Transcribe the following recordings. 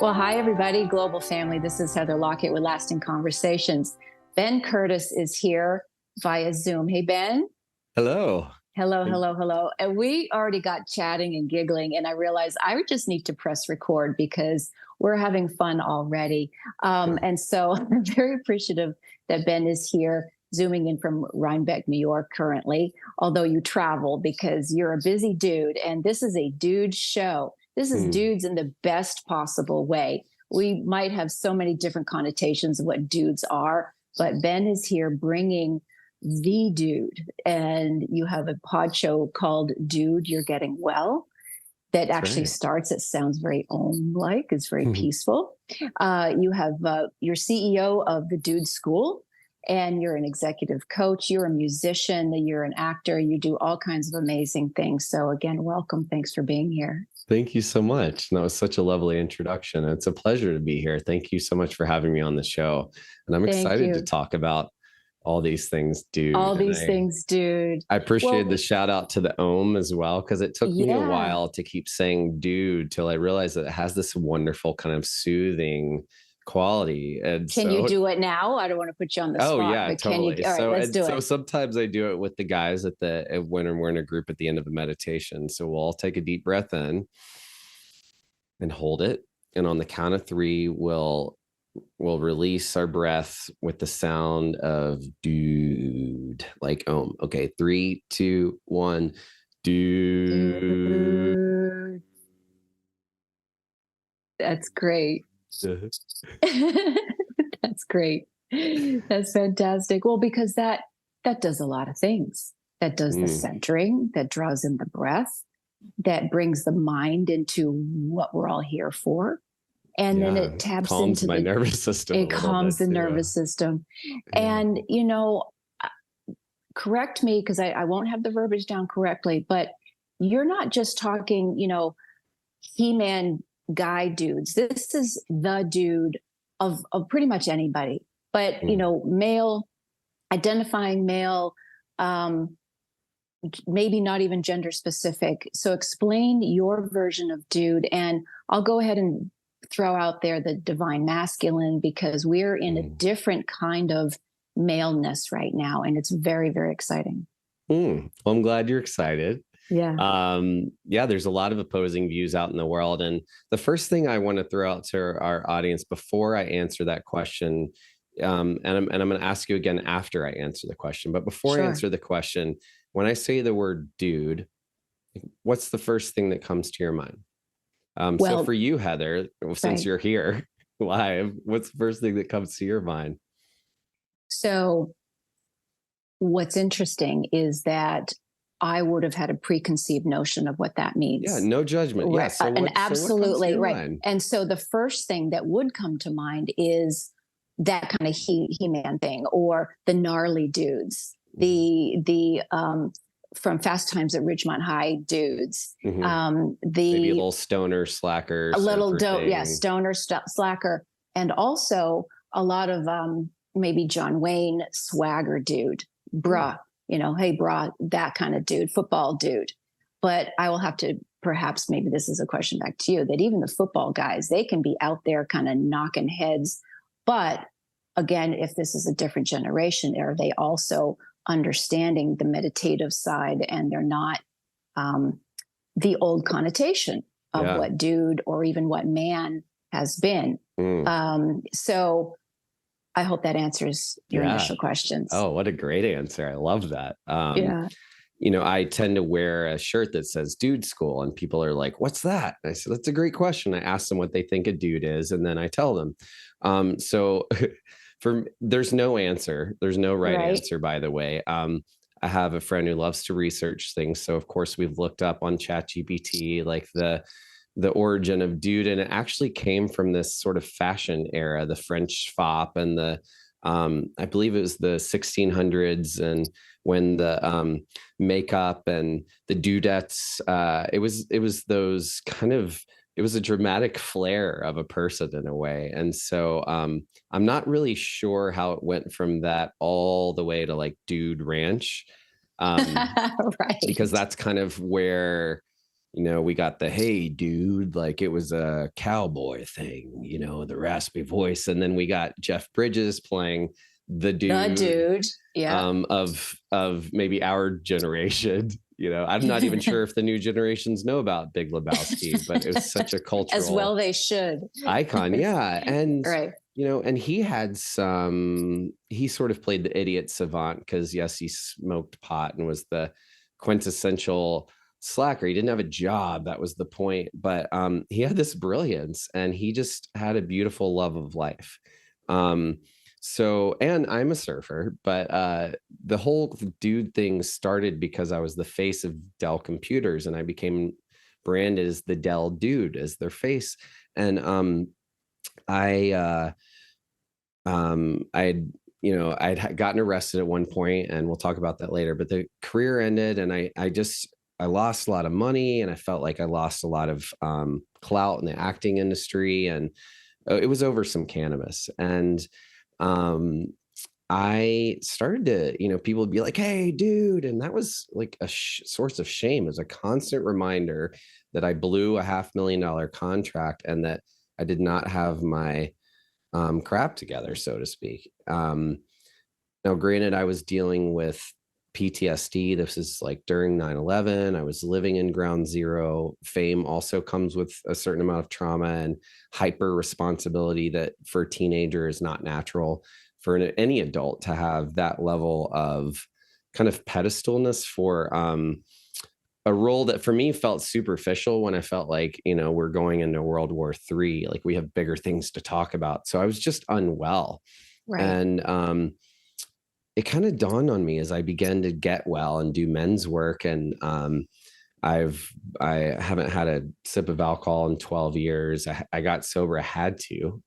Well, hi, everybody, global family. This is Heather Lockett with Lasting Conversations. Ben Curtis is here via Zoom. Hey, Ben. Hello. Hello, Thank- hello, hello. And we already got chatting and giggling, and I realized I would just need to press record because we're having fun already. And so I'm very appreciative that Ben is here, zooming in from Rhinebeck, New York, currently, although you travel because you're a busy dude, and this is a dude show. This is dudes in the best possible way. We might have so many different connotations of what dudes are, but Ben is here bringing the dude. And you have a pod show called Dude, You're Getting Well that That's actually right. starts, it sounds very Om-like, it's very peaceful. You have your CEO of the Dude School, and you're an executive coach, you're a musician, you're an actor, you do all kinds of amazing things. So again, welcome. Thanks for being here. Thank you so much. That was such a lovely introduction. It's a pleasure to be here. Thank you so much for having me on the show. And I'm Thank excited to you. talk about all these things, dude. All And these things, dude. I appreciate Well, the shout out to the Ohm as well, because it took me a yeah. while to keep saying dude till I realized that it has this wonderful kind of soothing quality. And Can you so, do it now? I don't want to put you on the oh spot, yeah, but can you? totally. All right, let's do So it. sometimes I do it with the guys when we're in a group at the end of a meditation. So we'll all take a deep breath in and hold it. And on the count of three, we'll release our breath with the sound of dude, like okay, 3, 2, 1, dude. That's great. That's great. That's fantastic. Well, because that does a lot of things. That does the centering, that draws in the breath, that brings the mind into what we're all here for. And then it taps calms into my nervous system. It calms the nervous system. And, correct me because I won't have the verbiage down correctly, but you're not just talking, He-Man guy dudes. This is the dude of pretty much anybody, but, male, identifying male, maybe not even gender specific. So explain your version of dude. And I'll go ahead and throw out there the divine masculine, because we're in a different kind of maleness right now. And it's very, very exciting. Well, I'm glad you're excited. Yeah. There's a lot of opposing views out in the world. And the first thing I want to throw out to our audience before I answer that question, and I'm going to ask you again after I answer the question, but before I answer the question, when I say the word dude, what's the first thing that comes to your mind? So for you, Heather, since you're here live, what's the first thing that comes to your mind? So what's interesting is that I would have had a preconceived notion of what that means. Yeah, no judgment. Right. Yeah, so and absolutely right. Mind? And so the first thing that would come to mind is that kind of He-Man thing, or the gnarly dudes, the from Fast Times at Ridgemont High dudes, maybe a little stoner slacker, stoner slacker, and also a lot of maybe John Wayne swagger dude, bruh, hey brah, that kind of dude, football dude. But I will have to, perhaps maybe this is a question back to you, that even the football guys, they can be out there kind of knocking heads. But again, if this is a different generation, are they also understanding the meditative side, and they're not the old connotation of what dude or even what man has been? So I hope that answers your initial questions. Oh, what a great answer. I love that. I tend to wear a shirt that says dude school, and people are like, what's that? And I said, that's a great question. I ask them what they think a dude is, and then I tell them. There's no answer. There's no right answer, by the way. I have a friend who loves to research things. So of course we've looked up on ChatGPT, like the origin of dude. And it actually came from this sort of fashion era, the French fop, and I believe it was the 1600s, and when the makeup and the dudettes, it was those kind of, it was a dramatic flair of a person in a way. And so I'm not really sure how it went from that all the way to like Dude Ranch, right. because that's kind of where, we got the, hey dude, like it was a cowboy thing, the raspy voice. And then we got Jeff Bridges playing the dude, Yeah. Of maybe our generation. I'm not even sure if the new generations know about Big Lebowski, but it was such a As cultural well they should. icon. Yeah. And Right. and he sort of played the idiot savant because yes, he smoked pot and was the quintessential slacker. He didn't have a job. That was the point. But he had this brilliance and he just had a beautiful love of life. And I'm a surfer, but the whole dude thing started because I was the face of Dell computers and I became branded as the Dell dude, as their face. And I I'd gotten arrested at one point, and we'll talk about that later, but the career ended and I lost a lot of money and I felt like I lost a lot of clout in the acting industry, and it was over some cannabis. And I started to, people would be like, hey dude. And that was like a source of shame. It was a constant reminder that I blew a $500,000 contract and that I did not have my crap together, so to speak. Now, granted, I was dealing with PTSD. This is like during 9/11. I was living in ground zero. Fame also comes with a certain amount of trauma and hyper responsibility that for a teenager is not natural for any adult to have that level of kind of pedestalness for a role that for me felt superficial when I felt like, we're going into World War III, like we have bigger things to talk about. So I was just unwell. Right. And it kind of dawned on me as I began to get well and do men's work. And I haven't had a sip of alcohol in 12 years. I got sober. I had to,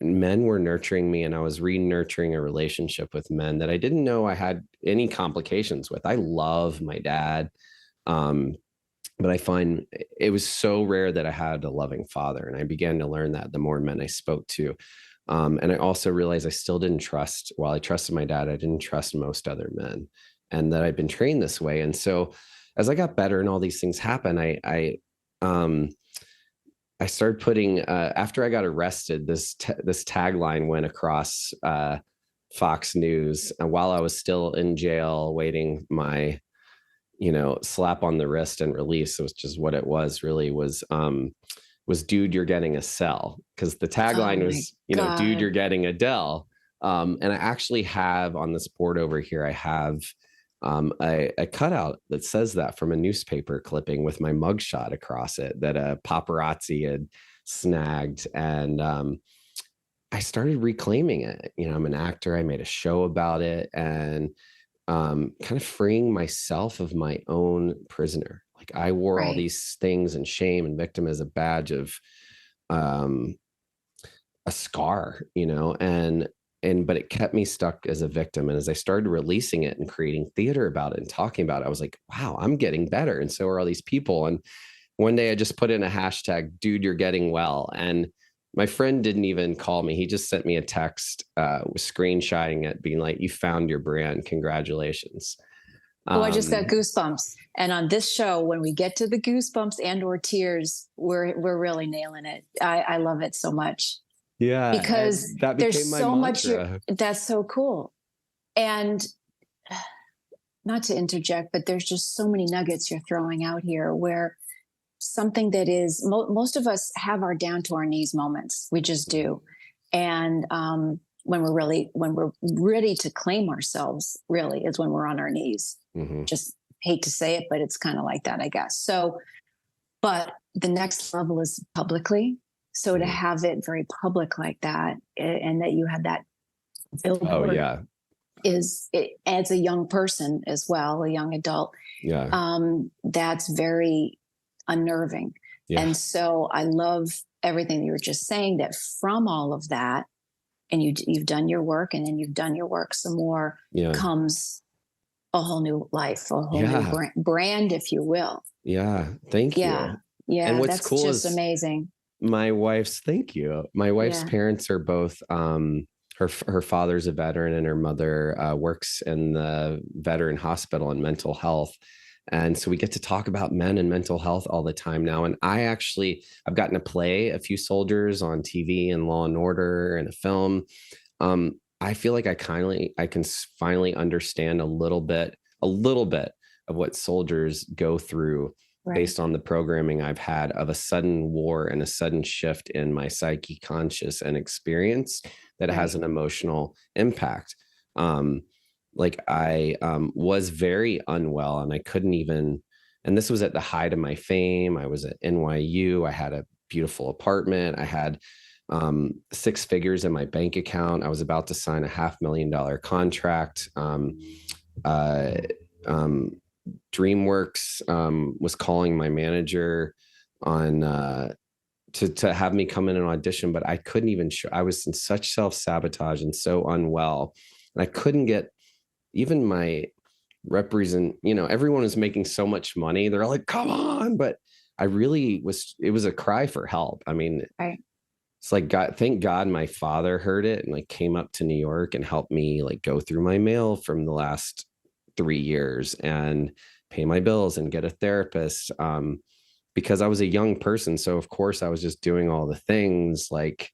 men were nurturing me and I was re-nurturing a relationship with men that I didn't know I had any complications with. I love my dad. But I find it was so rare that I had a loving father. And I began to learn that the more men I spoke to. And I also realized I still didn't trust, while I trusted my dad, I didn't trust most other men, and that I'd been trained this way. And so as I got better and all these things happened, I started putting, after I got arrested, this tagline went across Fox News, and while I was still in jail waiting my, slap on the wrist and release, which is what it was really, was dude, you're getting a cell. Because the tagline was, dude, you're getting a Dell. And I actually have on this board over here, I have a cutout that says that from a newspaper clipping with my mugshot across it that a paparazzi had snagged. And I started reclaiming it. I'm an actor. I made a show about it and kind of freeing myself of my own prisoner. Like I wore all these things and shame and victim as a badge of a scar, but it kept me stuck as a victim. And as I started releasing it and creating theater about it and talking about it, I was like, wow, I'm getting better. And so are all these people. And one day I just put in a hashtag, dude, you're getting well. And my friend didn't even call me. He just sent me a text, screenshotting it, being like, you found your brand. Congratulations. I just got goosebumps. And on this show, when we get to the goosebumps and or tears, we're really nailing it. I love it so much. Yeah. Because there's so much. That's so cool. And not to interject, but there's just so many nuggets you're throwing out here where something that is, most of us have our down to our knees moments. We just do. And when we're ready to claim ourselves, really is when we're on our knees. Mm-hmm. Just hate to say it, but it's kind of like that, I guess. So, but the next level is publicly. So to have it very public like that, and that you had that billboard, is it, as a young person as well, a young adult. Yeah, that's very unnerving. Yeah. And so I love everything you were just saying. That from all of that, and you've done your work, and then you've done your work some more. Comes a whole new life, a whole new brand, if you will. Yeah, thank you. Yeah, and what's cool just is amazing. My wife's parents are both her father's a veteran and her mother works in the veteran hospital in mental health, And so we get to talk about men and mental health all the time now. And I've gotten to play a few soldiers on TV and Law and Order and a film. I feel like I can finally understand a little bit of what soldiers go through based on the programming I've had of a sudden war and a sudden shift in my psyche, conscious, and experience that has an emotional impact. Like I was very unwell, and I couldn't even, and this was at the height of my fame. I was at NYU. I had a beautiful apartment. I had 6 figures in my bank account. I was about to sign a $500,000 contract. DreamWorks was calling my manager on to have me come in and audition, but I couldn't even show. I was in such self-sabotage and so unwell, and I couldn't get even my everyone was making so much money. They're like, come on. But I really was, it was a cry for help. I mean, it's like, God, thank God my father heard it and like came up to New York and helped me like go through my mail from the last 3 years and pay my bills and get a therapist. Because I was a young person. So of course I was just doing all the things like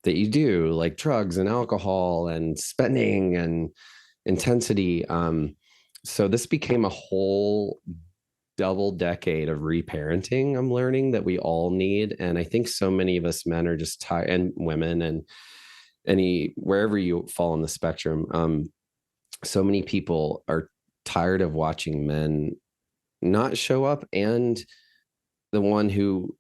that you do, like drugs and alcohol and spending and intensity. So this became a whole double decade of reparenting. I'm learning that we all need. And I think so many of us men are just tired, and women, and wherever you fall on the spectrum. So many people are tired of watching men not show up, and the one who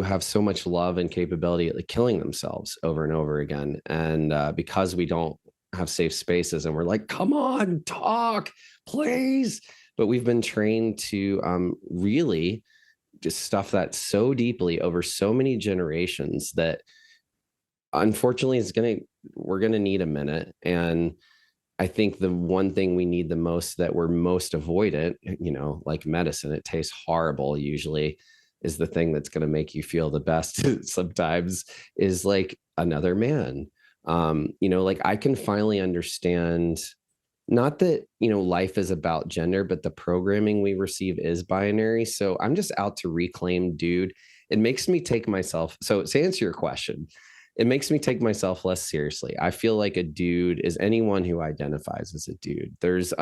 have so much love and capability at like killing themselves over and over again. And because we don't have safe spaces, and we're like, come on, talk, please. But we've been trained to really just stuff that so deeply over so many generations that unfortunately we're going to need a minute. And I think the one thing we need the most, that we're most avoidant, like medicine, it tastes horrible usually, is the thing that's going to make you feel the best sometimes, is like another man. Like I can finally understand, not that, life is about gender, but the programming we receive is binary. So I'm just out to reclaim dude. It makes me take myself. So to answer your question, it makes me take myself less seriously. I feel like a dude is anyone who identifies as a dude. There's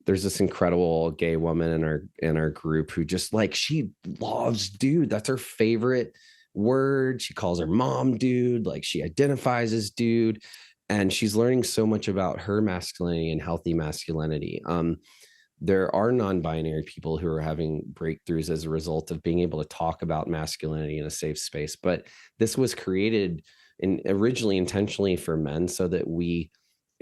this incredible gay woman in our group who just like, she loves dude. That's her favorite word. She calls her mom dude. Like she identifies as dude, and she's learning so much about her masculinity and healthy masculinity. There are non-binary people who are having breakthroughs as a result of being able to talk about masculinity in a safe space. But this was created originally intentionally for men, so that we,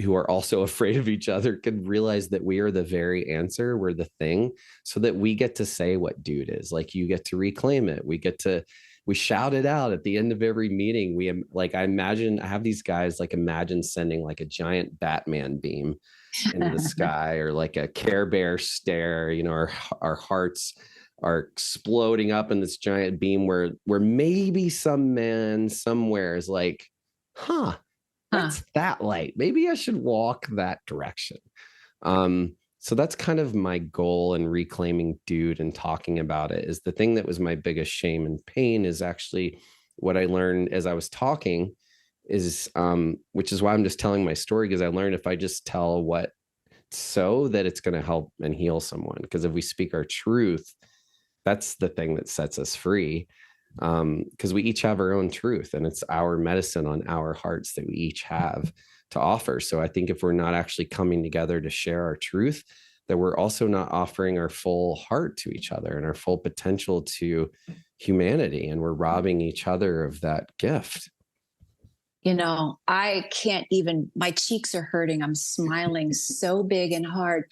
who are also afraid of each other, could realize that we are the very answer. We're the thing, so that we get to say what dude is. Like you get to reclaim it. We shout it out at the end of every meeting. I have these guys like imagine sending like a giant Batman beam into the sky, or like a Care Bear stare. Our hearts are exploding up in this giant beam where maybe some man somewhere is like, what's that light? Maybe I should walk that direction. So that's kind of my goal in reclaiming dude and talking about it. Is the thing that was my biggest shame and pain is actually what I learned as I was talking, is which is why I'm just telling my story, because I learned if I just tell what, so that it's going to help and heal someone. Because if we speak our truth, that's the thing that sets us free. Because we each have our own truth, and it's our medicine on our hearts that we each have to offer. So I think if we're not actually coming together to share our truth, that we're also not offering our full heart to each other and our full potential to humanity. And we're robbing each other of that gift. I can't even, my cheeks are hurting. I'm smiling so big and hard.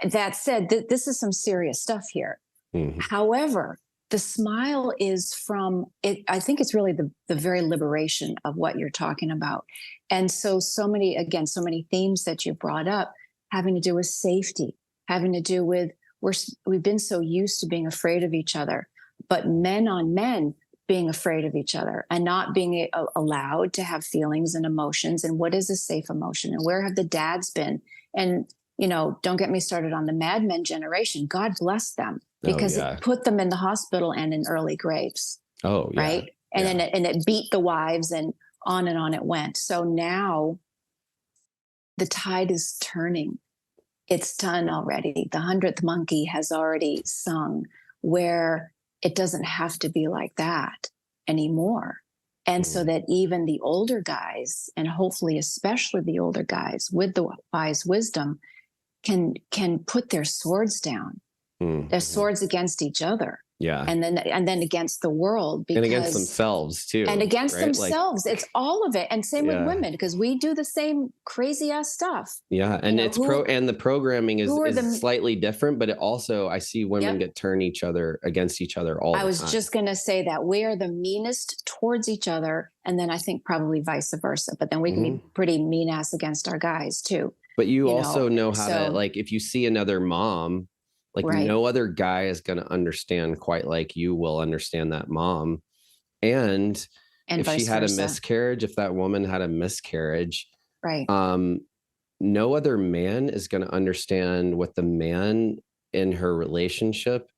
That said, this is some serious stuff here. Mm-hmm. However, the smile is from it. I think it's really the very liberation of what you're talking about. And so many themes that you brought up having to do with safety, having to do with, we've been so used to being afraid of each other, but men on men being afraid of each other and not being allowed to have feelings and emotions. And what is a safe emotion? And where have the dads been? And, don't get me started on the Mad Men generation. God bless them, because it put them in the hospital and in early graves. Oh, yeah. Right. And then it beat the wives, and on it went. So now the tide is turning. It's done already. The 100th monkey has already sung, where it doesn't have to be like that anymore. And so that even the older guys, and hopefully especially the older guys with the wise wisdom, can put their swords down, their swords against each other. Yeah. And then against the world, and against themselves too. And against right? themselves. It's all of it. And same with women, because we do the same crazy ass stuff. Yeah. And it's and the programming is slightly different, but it also, I see women get turned against each other all the time. I was just going to say that we are the meanest towards each other. And then I think probably vice versa, but then we can be pretty mean ass against our guys too. But you also know how to, like, if you see another mom, like no other guy is going to understand quite like you will understand that mom. And if she had a miscarriage, if that woman had a miscarriage, no other man is going to understand what the man in her relationship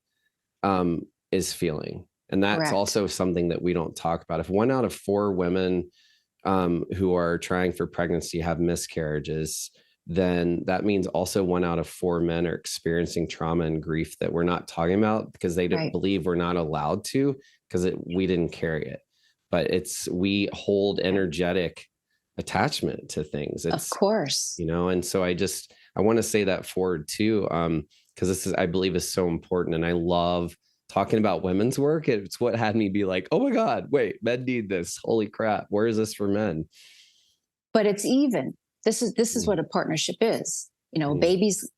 is feeling. And that's also something that we don't talk about. If 1 out of 4 women who are trying for pregnancy have miscarriages, then that means also 1 out of 4 men are experiencing trauma and grief that we're not talking about, because they don't believe we're not allowed to, because we didn't carry it. But we hold energetic attachment to things. Of course. And so I want to say that forward too, because I believe is so important. And I love talking about women's work. It's what had me be like, oh my God, wait, men need this. Holy crap. Where is this for men? But it's even. This is what a partnership is. Babies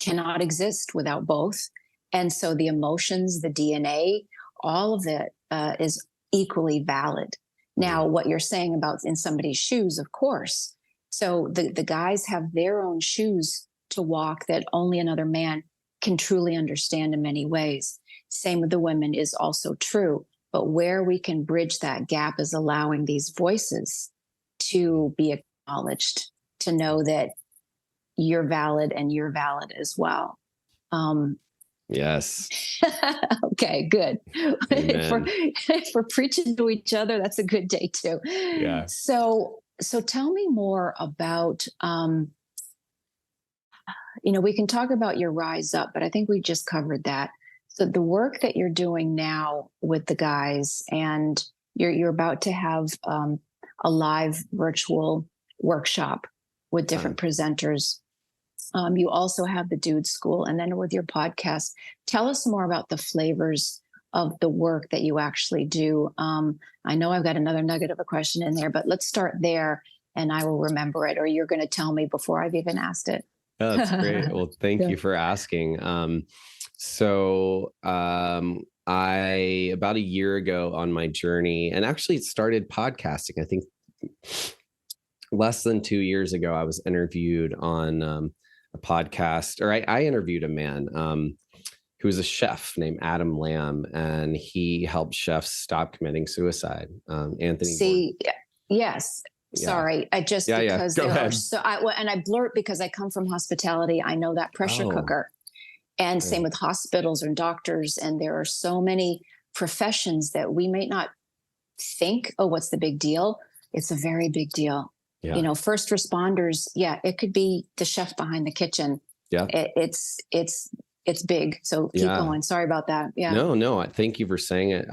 cannot exist without both. And so the emotions, the DNA, all of it is equally valid. Now, what you're saying about in somebody's shoes, of course. So the guys have their own shoes to walk that only another man can truly understand in many ways. Same with the women is also true. But where we can bridge that gap is allowing these voices to be acknowledged, to know that you're valid and you're valid as well. Yes. Okay, good. If we're preaching to each other, that's a good day too. Yeah. So tell me more about, we can talk about your rise up, but I think we just covered that. So the work that you're doing now with the guys, and you're about to have a live virtual workshop with different presenters. You also have the Dude School, and then with your podcast. Tell us more about the flavors of the work that you actually do. I know I've got another nugget of a question in there, but let's start there and I will remember it, or you're going to tell me before I've even asked it. Oh, that's great. Well, thank you for asking. I, about a year ago on my journey, and actually it started podcasting, I think less than 2 years ago, I was interviewed on a podcast, or I interviewed a man who was a chef named Adam Lamb, and he helped chefs stop committing suicide. Anthony. Yes. Sorry. I just, because there are and I blurt because I come from hospitality. I know that pressure cooker, and same with hospitals and doctors. And there are so many professions that we may not think, oh, what's the big deal? It's a very big deal. Yeah. First responders. Yeah. It could be the chef behind the kitchen. Yeah. It's big. So keep going. Sorry about that. Yeah. No. Thank you for saying it.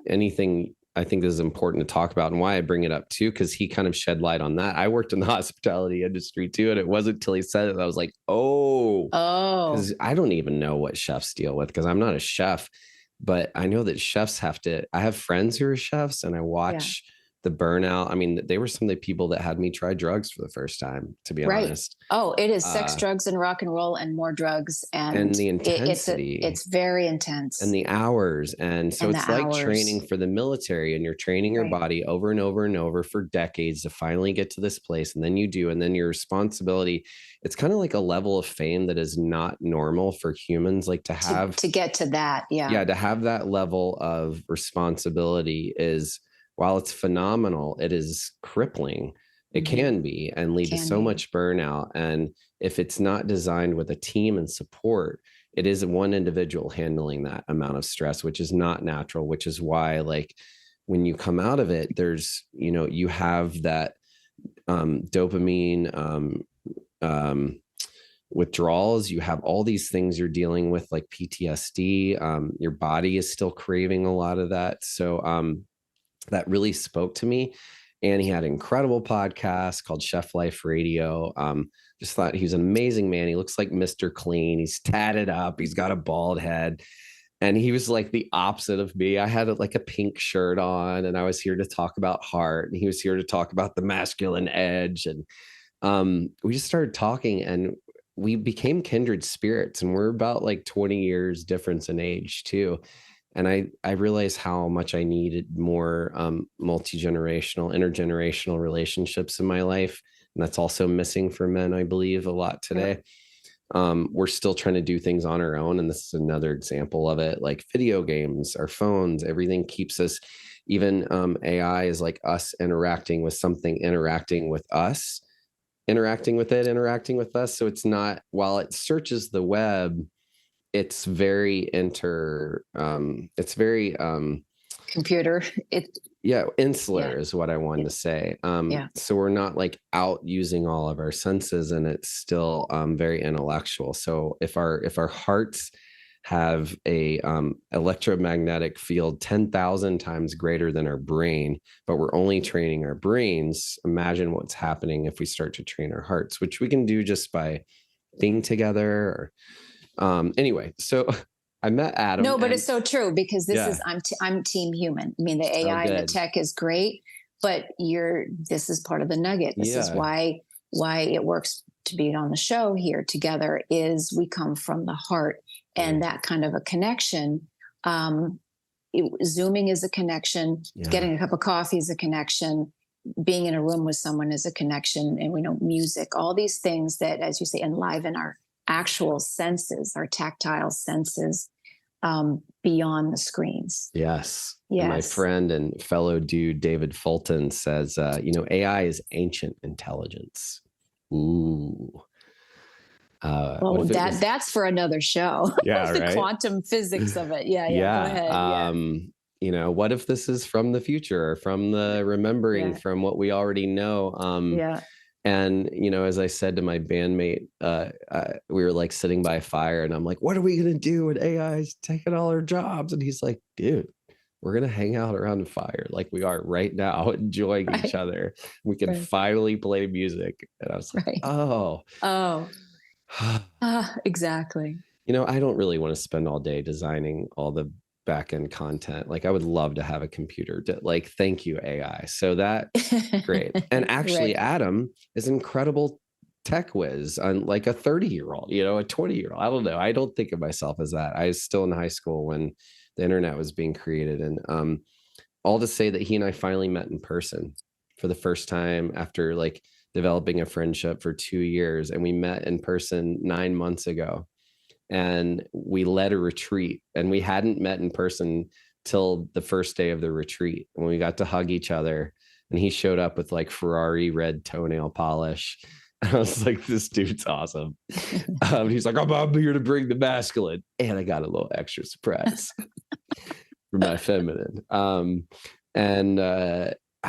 Anything I think this is important to talk about, and why I bring it up too, because he kind of shed light on that. I worked in the hospitality industry too. And it wasn't until he said it that I was like, because I don't even know what chefs deal with, because I'm not a chef, but I know that chefs I have friends who are chefs, and I watch the burnout. I mean, they were some of the people that had me try drugs for the first time, to be honest. Oh, it is sex, drugs, and rock and roll, and more drugs. And the intensity. It's very intense. And the hours. And so it's like training for the military, and you're training your body over and over and over for decades to finally get to this place. And then you do. And then your responsibility, it's kind of like a level of fame that is not normal for humans, like to have. To get to that. Yeah. Yeah. To have that level of responsibility is, while it's phenomenal, it is crippling. It can be, and lead to so much burnout. And if it's not designed with a team and support, it is one individual handling that amount of stress, which is not natural, which is why, like, when you come out of it, there's, you have that dopamine withdrawals, you have all these things you're dealing with, like PTSD. Your body is still craving a lot of that. So that really spoke to me. And he had an incredible podcast called Chef Life Radio. Just thought he was an amazing man. He looks like Mr. Clean. He's tatted up. He's got a bald head. And he was like the opposite of me. I had like a pink shirt on, and I was here to talk about heart, and he was here to talk about the masculine edge. And we just started talking, and we became kindred spirits, and we're about like 20 years difference in age too. And I realized how much I needed more multi-generational, intergenerational relationships in my life. And that's also missing for men, I believe, a lot today. We're still trying to do things on our own. And this is another example of it, like video games, our phones, everything keeps us, even AI is like us interacting with something, interacting with us, interacting with it, interacting with us. So it's not, while it searches the web, it's very computer. Insular is what I wanted to say. So we're not like out using all of our senses, and it's still very intellectual. So if our hearts have a electromagnetic field 10,000 times greater than our brain, but we're only training our brains, imagine what's happening if we start to train our hearts, which we can do just by being together. Or anyway, so I met Adam. No, but it's so true, because this is, I'm team human. I mean, the AI and the tech is great, but this is part of the nugget. This is why it works to be on the show here together, is we come from the heart, and that kind of a connection. Zooming is a connection. Getting a cup of coffee is a connection. Being in a room with someone is a connection. And we know music, all these things that, as you say, enliven our actual senses, our tactile senses, beyond the screens. Yes. And my friend and fellow dude, David Fulton, says, AI is ancient intelligence. Ooh. Well, that's for another show. Yeah, the right? Quantum physics of it. Yeah. Go ahead. What if this is from the future, or from the remembering from what we already know? And, as I said to my bandmate, we were like sitting by a fire, and I'm like, what are we going to do when AI is taking all our jobs? And he's like, dude, we're going to hang out around the fire like we are right now, enjoying each other. We can finally play music. And I was like, exactly. I don't really want to spend all day designing all the back-end content. Like, I would love to have a computer like, thank you, AI. So that's great. And actually Adam is an incredible tech whiz, on like a 30-year-old, a 20-year-old. I don't know. I don't think of myself as that. I was still in high school when the internet was being created. And all to say that he and I finally met in person for the first time after like developing a friendship for 2 years. And we met in person 9 months ago. And we led a retreat, and we hadn't met in person till the first day of the retreat, when we got to hug each other. And he showed up with like Ferrari red toenail polish. And I was like, this dude's awesome. He's like, I'm here to bring the masculine. And I got a little extra surprise for my feminine. I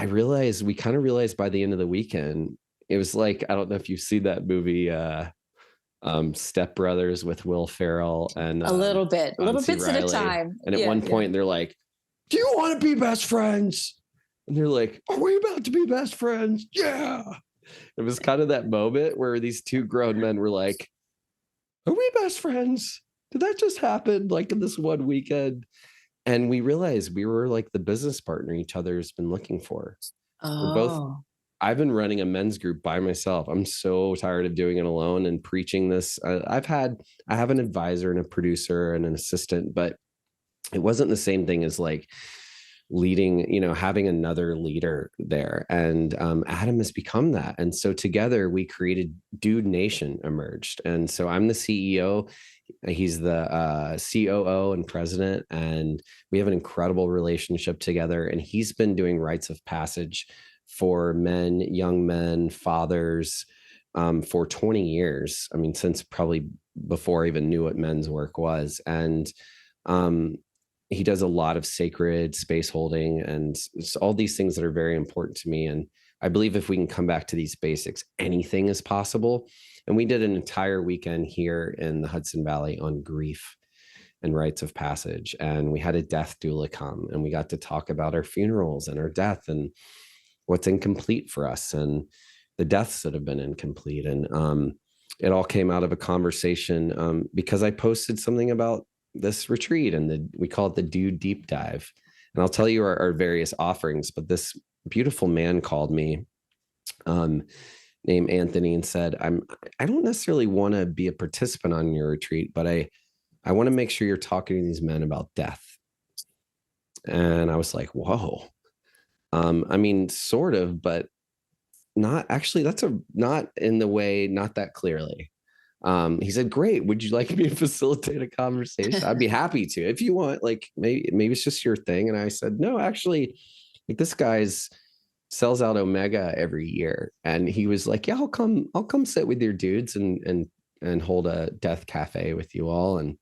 realized, we kind of realized by the end of the weekend, it was like, I don't know if you've seen that movie, Step Brothers with Will Ferrell, and little bits at a time. And at one point they're like, do you want to be best friends? And they're like, are we about to be best friends? Yeah. It was kind of that moment where these two grown men were like, are we best friends? Did that just happen like in this one weekend? And we realized we were like the business partner each other's been looking for. We're both, I've been running a men's group by myself. I'm so tired of doing it alone and preaching this. I have an advisor and a producer and an assistant, but it wasn't the same thing as like leading, having another leader there. And Adam has become that. And so together we created Dude Nation emerged. And so I'm the CEO. He's the COO and president, and we have an incredible relationship together. And he's been doing rites of passage for men, young men, fathers, for 20 years. I mean, since probably before I even knew what men's work was. And he does a lot of sacred space holding and all these things that are very important to me. And I believe if we can come back to these basics, anything is possible. And we did an entire weekend here in the Hudson Valley on grief and rites of passage. And we had a death doula come, and we got to talk about our funerals and our death and what's incomplete for us and the deaths that have been incomplete. And it all came out of a conversation because I posted something about this retreat, and we call it the Dude Deep Dive. And I'll tell you our various offerings, but this beautiful man called me named Anthony and said, I don't necessarily want to be a participant on your retreat, but I want to make sure you're talking to these men about death. And I was like, whoa. I mean, sort of, but not actually. That's not in the way, not that clearly. He said, great. Would you like me to facilitate a conversation? I'd be happy to, if you want, like, maybe it's just your thing. And I said, no, actually, like, this guy's sells out Omega every year. And he was like, yeah, I'll come sit with your dudes and hold a death cafe with you all. And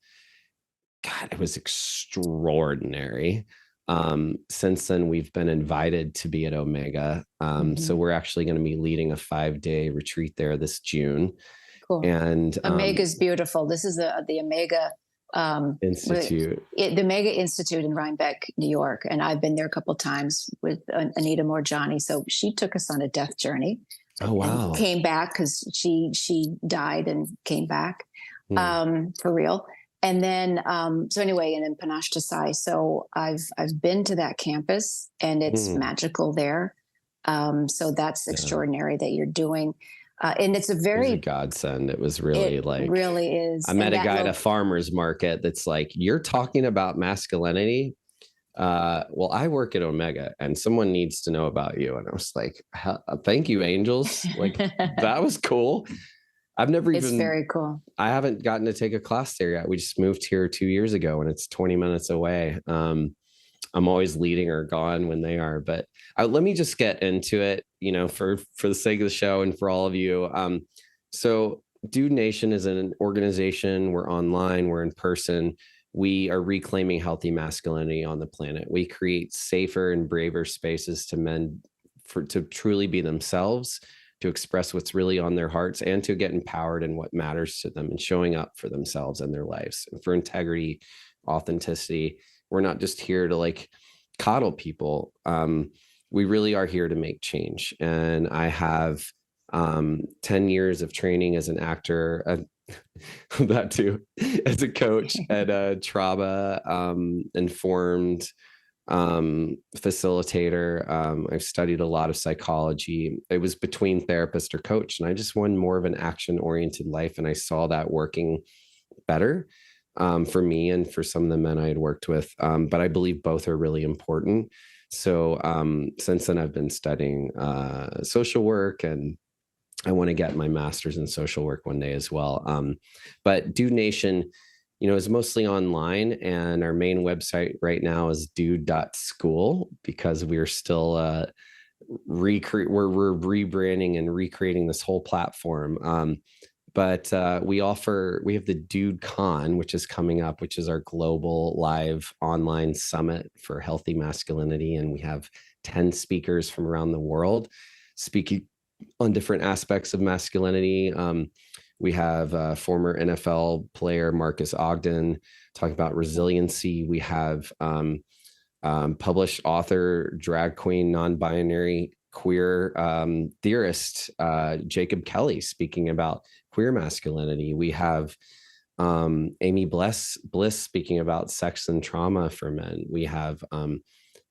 God, it was extraordinary. Since then, we've been invited to be at Omega. So we're actually going to be leading a 5-day retreat there this June. Cool. And Omega is beautiful. This is the Omega Institute. The Omega Institute in Rhinebeck, New York. And I've been there a couple of times with Anita Morjani. So she took us on a death journey. Oh, wow. And came back because she died and came back for real. And then, so anyway, and in Panache Desai. So I've been to that campus, and it's magical there. So that's extraordinary that you're doing. And it's a godsend. It was really it really is. I met a guy at a farmer's market that's like, you're talking about masculinity. Well, I work at Omega and someone needs to know about you. And I was like, thank you, angels. Like, that was cool. It's very cool. I haven't gotten to take a class there yet. We just moved here 2 years ago and it's 20 minutes away. I'm always leading or gone when they are, but let me just get into it, for the sake of the show and for all of you. So Dude Nation is an organization. We're online, we're in person. We are reclaiming healthy masculinity on the planet. We create safer and braver spaces to men to truly be themselves, to express what's really on their hearts, and to get empowered in what matters to them and showing up for themselves and their lives, and for integrity, authenticity. We're not just here to like coddle people. We really are here to make change. And I have 10 years of training as an actor, that too, as a coach at a trauma informed facilitator. I've studied a lot of psychology. It was between therapist or coach, and I just wanted more of an action oriented life. And I saw that working better for me and for some of the men I had worked with. But I believe both are really important. So since then, I've been studying social work, and I want to get my master's in social work one day as well. But Dude Nation, is mostly online, and our main website right now is dude.school, because we're still we're rebranding and recreating this whole platform. But we have the Dude Con, which is coming up, which is our global live online summit for healthy masculinity. And we have 10 speakers from around the world speaking on different aspects of masculinity. We have former NFL player Marcus Ogden talking about resiliency. We have published author, drag queen, non-binary, queer theorist Jacob Kelly speaking about queer masculinity. We have Amy Bliss speaking about sex and trauma for men. We have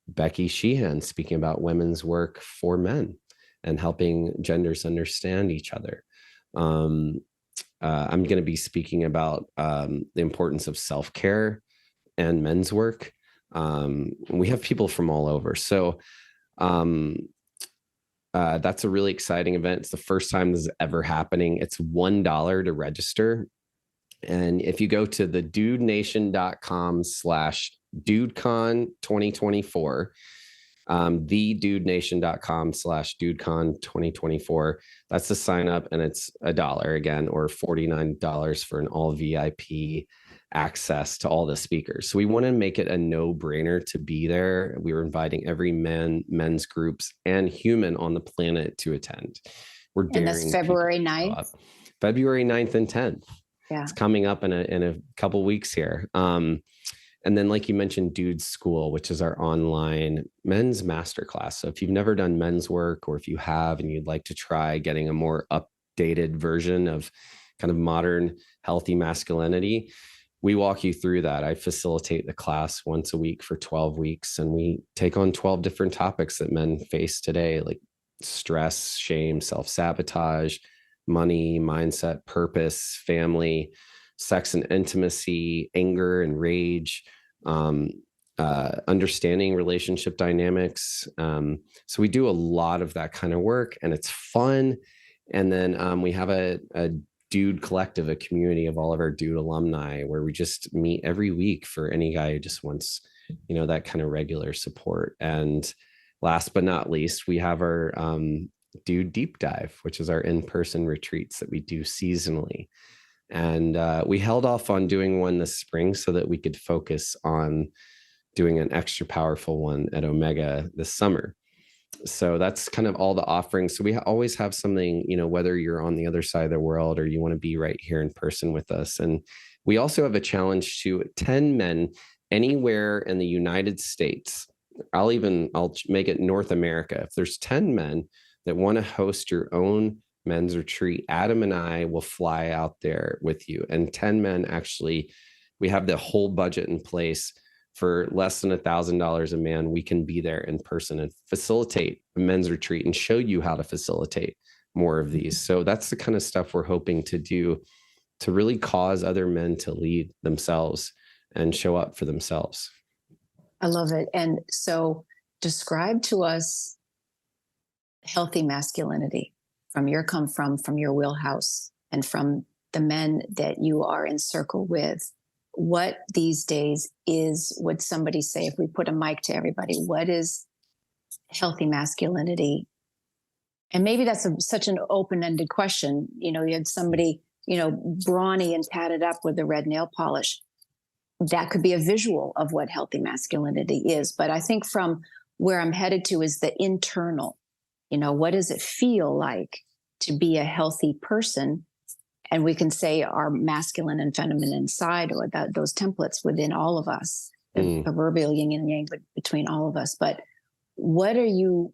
Becky Sheehan speaking about women's work for men and helping genders understand each other. I'm going to be speaking about the importance of self-care and men's work. We have people from all over. So that's a really exciting event. It's the first time this is ever happening. It's $1 to register. And if you go to the dudenation.com/dudecon 2024, thedudenation.com/dudecon 2024. That's the sign up, and it's $1 again, or $49 for an all VIP access to all the speakers. So we want to make it a no-brainer to be there. We were inviting every men's groups and human on the planet to attend. We're daring. And that's February 9th. February 9th and 10th. Yeah. It's coming up in a couple weeks here. And then, like you mentioned, Dude School, which is our online men's masterclass. So if you've never done men's work, or if you have and you'd like to try getting a more updated version of kind of modern, healthy masculinity, we walk you through that. I facilitate the class once a week for 12 weeks, and we take on 12 different topics that men face today, like stress, shame, self-sabotage, money, mindset, purpose, family, sex and intimacy, anger and rage, understanding relationship dynamics. So we do a lot of that kind of work, and it's fun. And then we have a Dude Collective, a community of all of our Dude alumni, where we just meet every week for any guy who just wants, that kind of regular support. And last but not least, we have our Dude Deep Dive, which is our in-person retreats that we do seasonally. And we held off on doing one this spring so that we could focus on doing an extra powerful one at Omega this summer. So that's kind of all the offerings. So we always have something, whether you're on the other side of the world or you want to be right here in person with us. And we also have a challenge to 10 men anywhere in the United States. I'll make it North America. If there's 10 men that want to host your own men's retreat, Adam and I will fly out there with you. And 10 men, actually, we have the whole budget in place for less than $1,000 a man. We can be there in person and facilitate a men's retreat and show you how to facilitate more of these. So that's the kind of stuff we're hoping to do to really cause other men to lead themselves and show up for themselves. I love it. And so describe to us healthy masculinity from your wheelhouse, and from the men that you are in circle with. What these days would somebody say, if we put a mic to everybody, what is healthy masculinity? And maybe that's such an open-ended question. You had somebody, brawny and tatted up with the red nail polish. That could be a visual of what healthy masculinity is. But I think from where I'm headed to is the internal. What does it feel like to be a healthy person? And we can say our masculine and feminine side, or those templates within all of us, the proverbial yin and yang between all of us. But what are you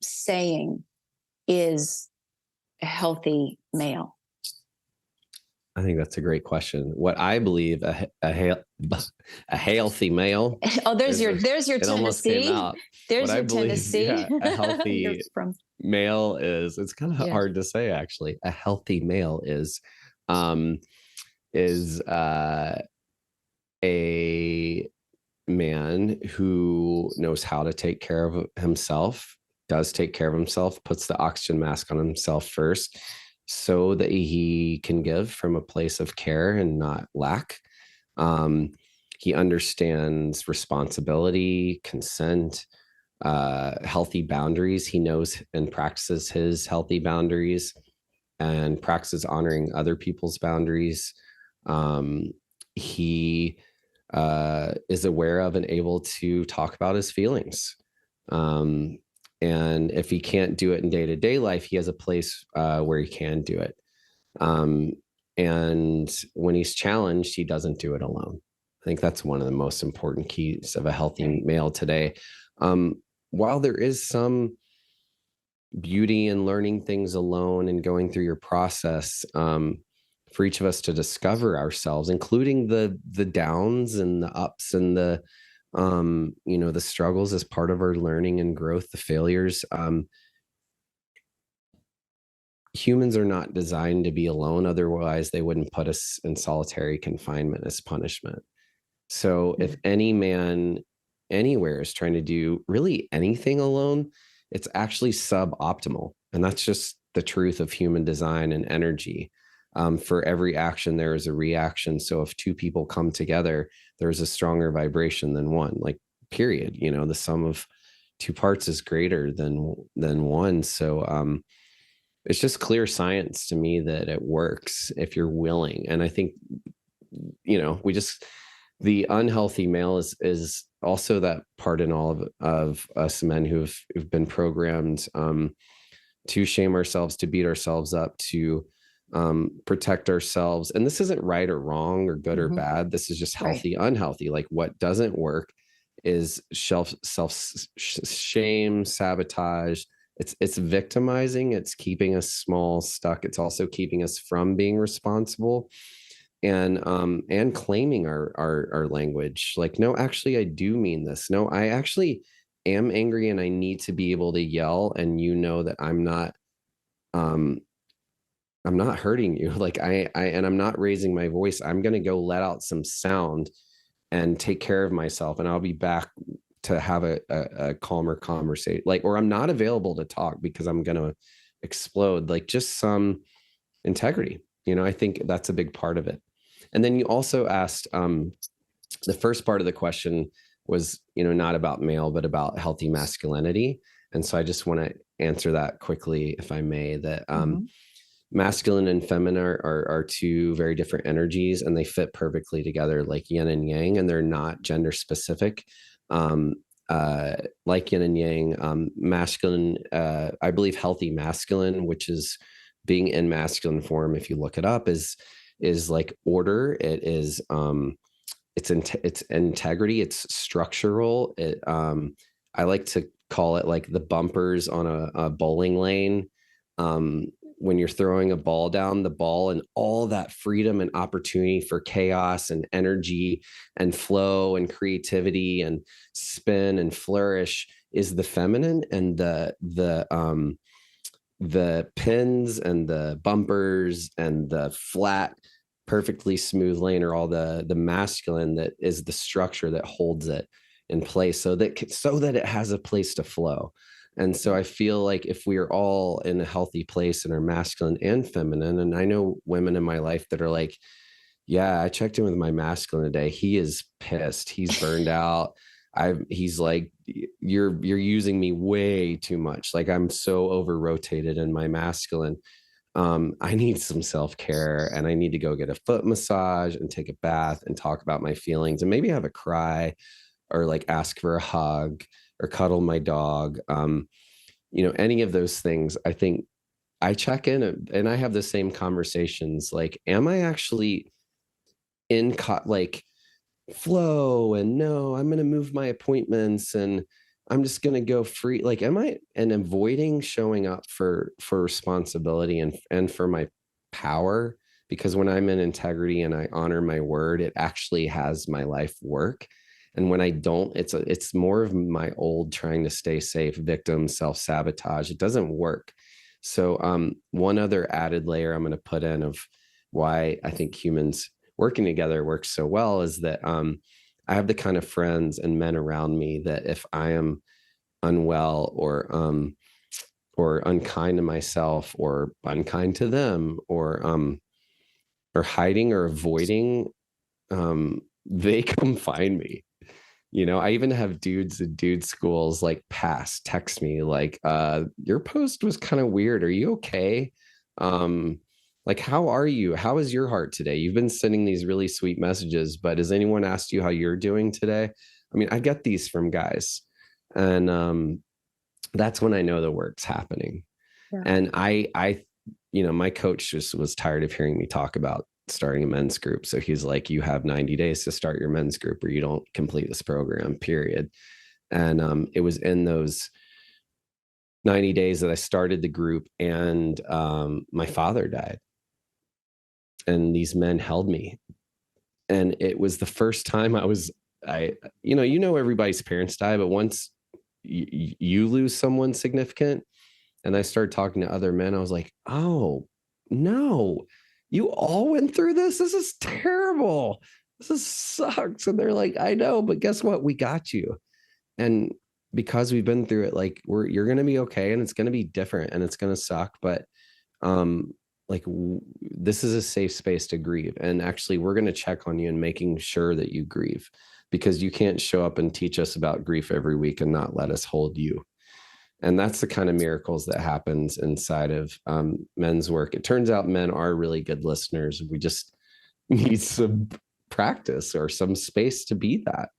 saying is a healthy male? I think that's a great question. What I believe a healthy male. Oh, there's your Tennessee. There's your Tennessee. Yeah, a healthy male is, it's kind of hard to say, actually. A healthy male is a man who knows how to take care of himself, does take care of himself, puts the oxygen mask on himself first, so that he can give from a place of care and not lack. He understands responsibility, consent, healthy boundaries. He knows and practices his healthy boundaries and practices honoring other people's boundaries. He is aware of and able to talk about his feelings. And if he can't do it in day-to-day life, he has a place where he can do it. And when he's challenged, he doesn't do it alone. I think that's one of the most important keys of a healthy male today. While there is some beauty in learning things alone and going through your process, for each of us to discover ourselves, including the downs and the ups and the struggles as part of our learning and growth, the failures. Humans are not designed to be alone. Otherwise, they wouldn't put us in solitary confinement as punishment. So if any man anywhere is trying to do really anything alone, it's actually suboptimal. And that's just the truth of human design and energy. For every action, there is a reaction. So if two people come together, there's a stronger vibration than one, like period. The sum of two parts is greater than one. So it's just clear science to me that it works if you're willing. And I think, the unhealthy male is also that part in all of us men who've been programmed to shame ourselves, to beat ourselves up, to protect ourselves. And this isn't right or wrong or good or bad. This is just healthy, unhealthy. Like, what doesn't work is self shame, sabotage. It's victimizing. It's keeping us small, stuck. It's also keeping us from being responsible and claiming our language. Like, no, actually, I do mean this. No, I actually am angry, and I need to be able to yell, and that um I'm not hurting you. Like, and I'm not raising my voice. I'm going to go let out some sound and take care of myself, and I'll be back to have a calmer conversation. Like, or I'm not available to talk because I'm going to explode. Like, just some integrity. I think that's a big part of it. And then you also asked, the first part of the question was, not about male, but about healthy masculinity. And so I just want to answer that quickly, if I may, that masculine and feminine are two very different energies, and they fit perfectly together, like yin and yang, and they're not gender specific. Like yin and yang, masculine, I believe healthy masculine, which is being in masculine form, if you look it up, is like order. It is it's integrity. It's structural. I like to call it like the bumpers on a bowling lane. When you're throwing a ball down, the ball and all that freedom and opportunity for chaos and energy and flow and creativity and spin and flourish is the feminine, and the pins and the bumpers and the flat, perfectly smooth lane are all the masculine, that is the structure that holds it in place so that it has a place to flow. And so I feel like if we are all in a healthy place and are masculine and feminine, and I know women in my life that are like, yeah, I checked in with my masculine today. He is pissed. He's burned out. He's like, you're using me way too much. Like, I'm so over rotated in my masculine. I need some self-care, and I need to go get a foot massage and take a bath and talk about my feelings and maybe have a cry, or like ask for a hug or cuddle my dog. Any of those things. I think I check in and I have the same conversations. Like, am I actually in like flow, and no, I'm going to move my appointments, and I'm just going to go free. Like, am I, and avoiding showing up for responsibility and for my power? Because when I'm in integrity and I honor my word, it actually has my life work. And when I don't, it's more of my old trying to stay safe, victim, self-sabotage. It doesn't work. So one other added layer I'm going to put in of why I think humans working together works so well is that I have the kind of friends and men around me that if I am unwell or unkind to myself or unkind to them or hiding or avoiding, they come find me. I even have dudes at dude schools like text me like, your post was kind of weird. Are you okay? Like, how are you? How is your heart today? You've been sending these really sweet messages, but has anyone asked you how you're doing today? I mean, I get these from guys, and that's when I know the work's happening. Yeah. And my coach just was tired of hearing me talk about starting a men's group. So he's like, you have 90 days to start your men's group or you don't complete this program, period. And it was in those 90 days that I started the group, and my father died. And these men held me. And it was the first time everybody's parents die, but once you lose someone significant, and I started talking to other men, I was like, oh no, you all went through this. This is terrible. This sucks. And they're like, I know, but guess what? We got you. And because we've been through it, like you're going to be okay. And it's going to be different and it's going to suck. But this is a safe space to grieve. And actually we're going to check on you and making sure that you grieve, because you can't show up and teach us about grief every week and not let us hold you. And that's the kind of miracles that happens inside of men's work. It turns out men are really good listeners. We just need some practice or some space to be that.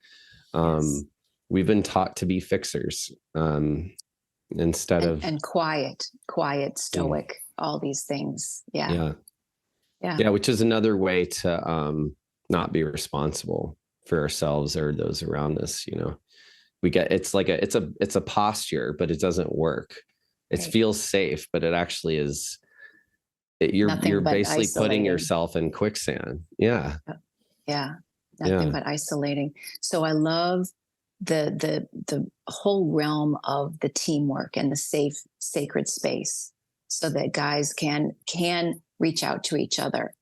Yes. We've been taught to be fixers instead of quiet, stoic, all these things. Yeah. Which is another way to not be responsible for ourselves or those around us. We get, it's a posture, but it doesn't work. It feels safe, but it actually is. You're basically isolating. Putting yourself in quicksand. Yeah. Nothing but isolating. So I love the whole realm of the teamwork and the safe, sacred space, so that guys can reach out to each other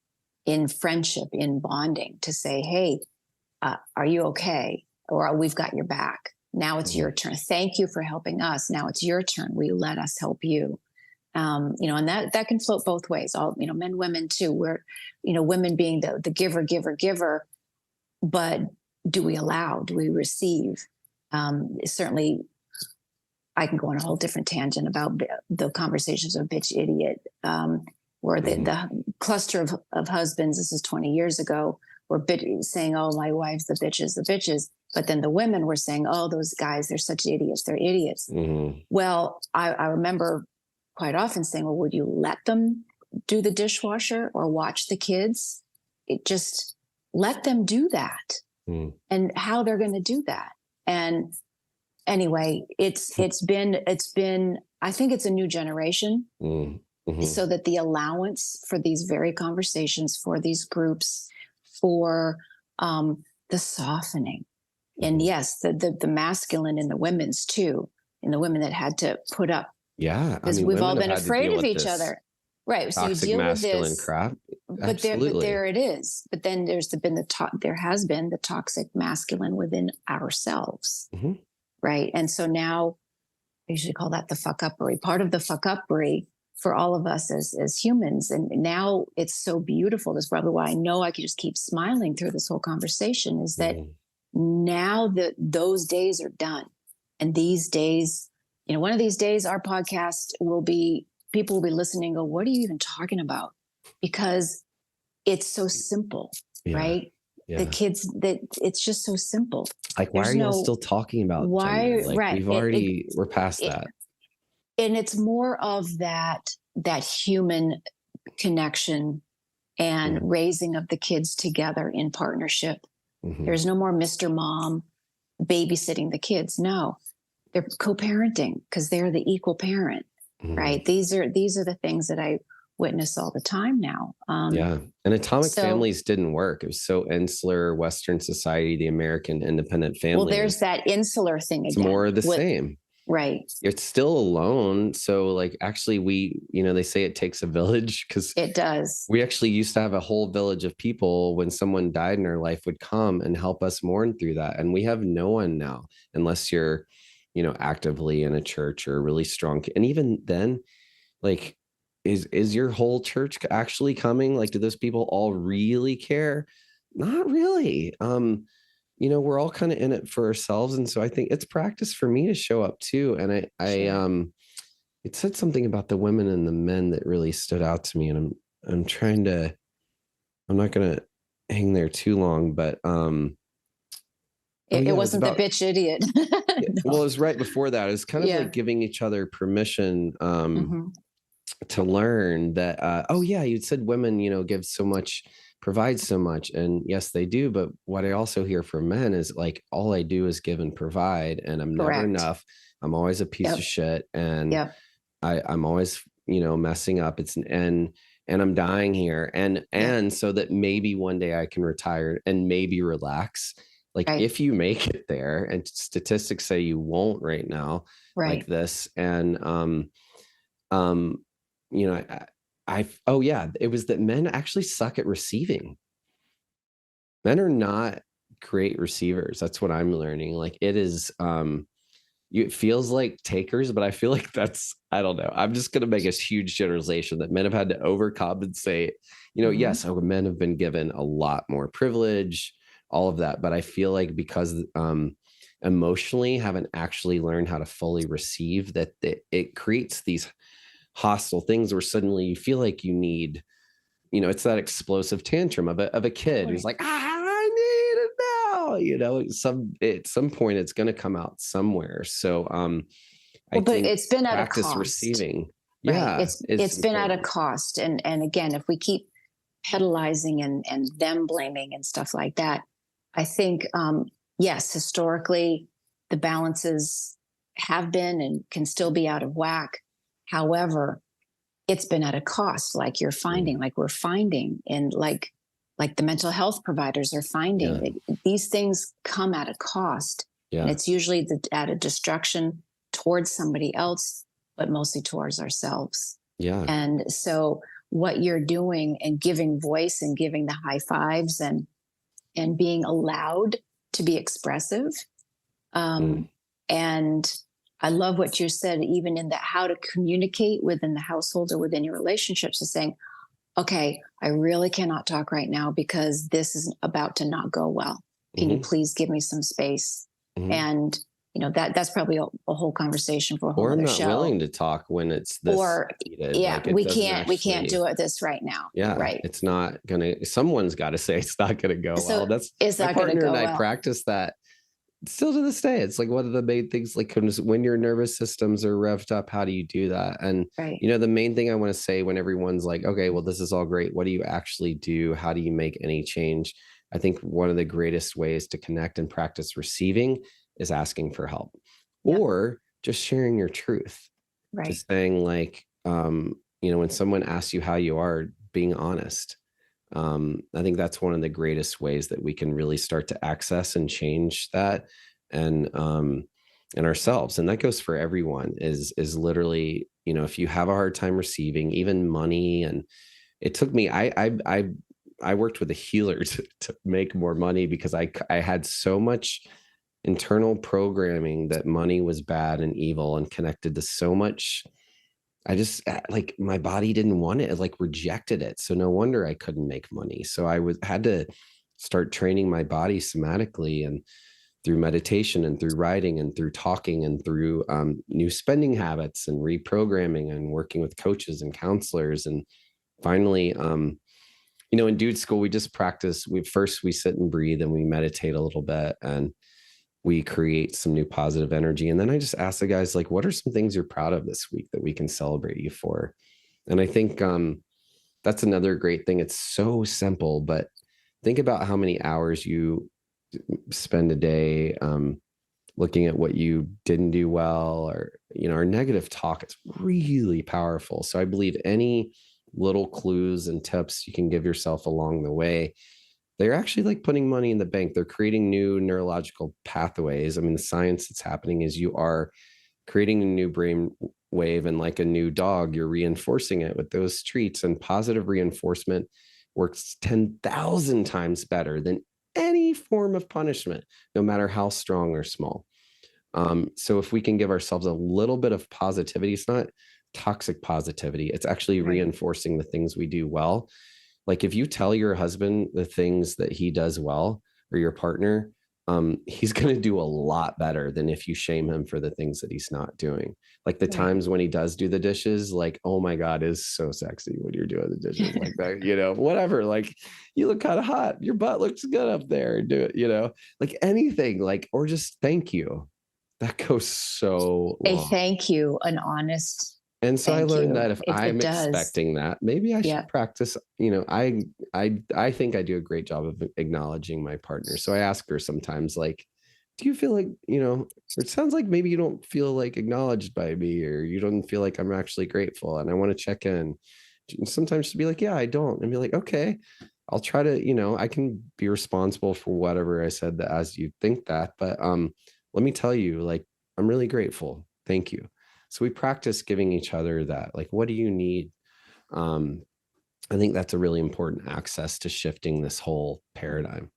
in friendship, in bonding, to say, hey, are you okay? Or we've got your back. Now it's your turn. Thank you for helping us. Now it's your turn. Will you let us help you? And that can float both ways. All, men, women too. We're, women being the giver, but do we allow? Do we receive? Certainly, I can go on a whole different tangent about the conversations of bitch idiot, where the cluster of husbands, this is 20 years ago, were saying, oh, my wife's the bitches. But then the women were saying, oh, those guys, they're such idiots. They're idiots. Mm-hmm. Well, I remember quite often saying, well, would you let them do the dishwasher or watch the kids? It just let them do that. And how they're going to do that. And anyway, it's been, I think it's a new generation. So that the allowance for these very conversations, for these groups, for the softening, and yes, the masculine in the women's too, in the women that had to put up. Yeah. Because we've all been afraid of each other. Right. So you deal with this crap. But there it is. But then there has been the toxic masculine within ourselves. Right. And so now I usually call that the fuck uppery, part of the fuck uppery for all of us as humans. And now it's so beautiful. That's probably why I know I can just keep smiling through this whole conversation, is that now that those days are done. And these days, one of these days, our podcast people will be listening and go, what are you even talking about? Because it's so simple, right? Yeah. The kids, it's just so simple. Like, why are you all still talking about gender? Like, right. We're past that. And it's more of that human connection and raising of the kids together in partnership. There's no more Mr. Mom babysitting the kids. No, they're co-parenting because they're the equal parent, right? These are the things that I witness all the time now. And atomic families didn't work. It was so insular, Western society, the American independent family. Well, there's that insular thing again. It's more of the same. Right. It's still alone. So like, actually they say it takes a village, because it does. We actually used to have a whole village of people when someone died in our life would come and help us mourn through that. And we have no one now, unless you're, actively in a church or really strong. And even then, like, is your whole church actually coming? Like, do those people all really care? Not really. We're all kind of in it for ourselves. And so I think it's practice for me to show up too. And it said something about the women and the men that really stood out to me. And I'm not going to hang there too long, but, it wasn't the bitch idiot. No. Well, it was right before that. It was kind of like giving each other permission, to learn that, you said women, give so much, provide so much. And yes, they do. But what I also hear from men is like, all I do is give and provide, and I'm never enough. I'm always a piece of shit. And I'm always, messing up. And I'm dying here. And so that maybe one day I can retire and maybe relax. Like if you make it there, and statistics say you won't right now, like this. And, it was that men actually suck at receiving. Men are not great receivers. That's what I'm learning. Like it is, it feels like takers, but I feel like I don't know. I'm just going to make a huge generalization that men have had to overcompensate. Yes, men have been given a lot more privilege, all of that. But I feel like because emotionally haven't actually learned how to fully receive that, it creates these hostile things where suddenly you feel like you need, it's that explosive tantrum of a kid who's like, I need it now, at some point it's going to come out somewhere. So I but think it's been at a practice cost, receiving. right? Yeah, It's been at a cost. And again, if we keep pedalizing and them blaming and stuff like that, I think, yes, historically, the balances have been and can still be out of whack. However, it's been at a cost, like you're finding, like we're finding, and like the mental health providers are finding. These things come at a cost. And it's usually at a destruction towards somebody else, but mostly towards ourselves. Yeah. And so what you're doing and giving voice and giving the high fives and being allowed to be expressive. And I love what you said, even in that, how to communicate within the household or within your relationships, is saying, okay, I really cannot talk right now because this is about to not go well. Can you please give me some space? And that's probably a whole conversation for a whole other show. Or I'm not willing to talk when it's this heated. Like we can't do it this right now. Yeah, right. It's not gonna. Someone's got to say it's not gonna go well. That's my partner and I practice that still to this day. It's like one of the main things. Like when your nervous systems are revved up, how do you do that? And the main thing I want to say when everyone's like, okay, well, this is all great. What do you actually do? How do you make any change? I think one of the greatest ways to connect and practice receiving is asking for help, or just sharing your truth. Right. Just saying like, when someone asks you how you are, being honest. I think that's one of the greatest ways that we can really start to access and change that and ourselves. And that goes for everyone is literally, if you have a hard time receiving even money, and it took me, I worked with a healer to make more money because I had so much internal programming that money was bad and evil and connected to so much. I just like my body didn't want it, like rejected it. So no wonder I couldn't make money. So I had to start training my body somatically and through meditation and through writing and through talking and through new spending habits and reprogramming and working with coaches and counselors. And finally, in Dude School, we just practice. We sit and breathe and we meditate a little bit and we create some new positive energy. And then I just ask the guys, like, what are some things you're proud of this week that we can celebrate you for? And I think that's another great thing. It's so simple, but think about how many hours you spend a day looking at what you didn't do well, or, our negative talk is really powerful. So I believe any little clues and tips you can give yourself along the way, they're actually like putting money in the bank. They're creating new neurological pathways. I mean, the science that's happening is you are creating a new brain wave, and like a new dog, you're reinforcing it with those treats, and positive reinforcement works 10,000 times better than any form of punishment, no matter how strong or small. So if we can give ourselves a little bit of positivity, it's not toxic positivity. It's actually reinforcing the things we do well. Like if you tell your husband the things that he does well, or your partner, he's going to do a lot better than if you shame him for the things that he's not doing. Like the times when he does do the dishes, like, oh my God, is so sexy when you're doing the dishes like that, whatever, like you look kind of hot, your butt looks good up there, do it, like anything, like, or just thank you. That goes so long. A thank you, an honest. And so I learned that if I'm expecting that, maybe I should practice, I think I do a great job of acknowledging my partner. So I ask her sometimes, like, do you feel like, it sounds like maybe you don't feel like acknowledged by me, or you don't feel like I'm actually grateful. And I want to check in. And sometimes she'll be like, yeah, I don't. And be like, okay, I'll try to, I can be responsible for whatever I said that as you think that. But let me tell you, like, I'm really grateful. Thank you. So we practice giving each other that, like, what do you need? I think that's a really important access to shifting this whole paradigm.